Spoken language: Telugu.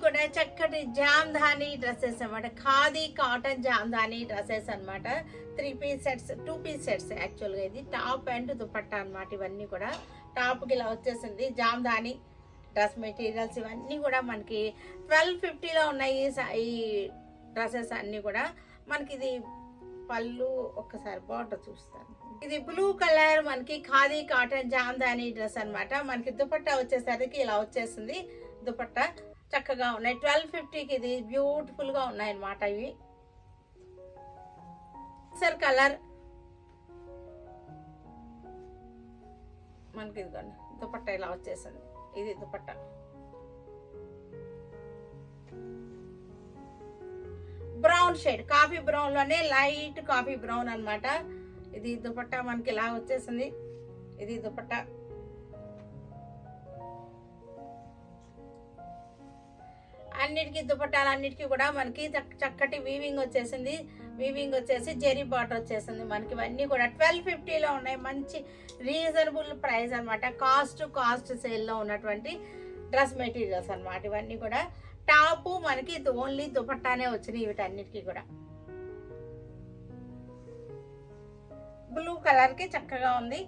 కూడా చక్కటి జామ్దాని డ్రెస్సెస్ అనమాట. ఖాదీ కాటన్ జామ్దాని డ్రెస్సెస్ అనమాట. 3 పీస్ సెట్స్, 2 పీస్ సెట్స్ యాక్చువల్గా. ఇది టాప్ అండ్ దుపట్టా అనమాట. ఇవన్నీ కూడా టాప్కి ఇలా వచ్చేసింది. జామ్దాని డ్రెస్ మెటీరియల్స్ ఇవన్నీ కూడా మనకి 1250లో ఉన్నాయి. ఈ డ్రెస్సెస్ అన్నీ కూడా మనకి. ఇది పళ్ళు ఒక్కసారి బార్డర్ చూస్తాను. ఇది బ్లూ కలర్ మనకి ఖాదీ కాటన్ జామ్దాని డ్రెస్ అనమాట. మనకి దుపట్టా వచ్చేసరికి ఇలా వచ్చేసింది. దుపట్టా చక్కగా ఉన్నాయి. 1250కి ఇది బ్యూటిఫుల్ గా ఉన్నాయి అనమాట. ఇవి సర్ కలర్ మనకి ఇదిగోండి దుపట్టా ఇలా వచ్చేసింది. ఇది dupatta. Brown shade, coffee brown లోనే లైట్ కాఫీ బ్రౌన్ అన్నమాట. ఇది దుపట్టా మనకి ఇలా వచ్చేసింది. ఇది దుపట్టా. అన్నిటికీ దుపట్టాలన్నిటికీ కూడా మనకి చక్కటి వీవింగ్ వచ్చేసింది. వీవింగ్ వచ్చేసి జెరీ బార్డర్ వచ్చేసింది మనకి. ఇవన్నీ కూడా 1250లో ఉన్నాయి. మంచి రీజనబుల్ ప్రైస్ అనమాట. కాస్ట్ సేల్లో ఉన్నటువంటి డ్రెస్ మెటీరియల్స్ అనమాట. ఇవన్నీ కూడా టాపు మనకి ఓన్లీ దుపట్టానే వచ్చినాయి వీటన్నిటికీ కూడా. బ్లూ కలర్ కి చక్కగా ఉంది.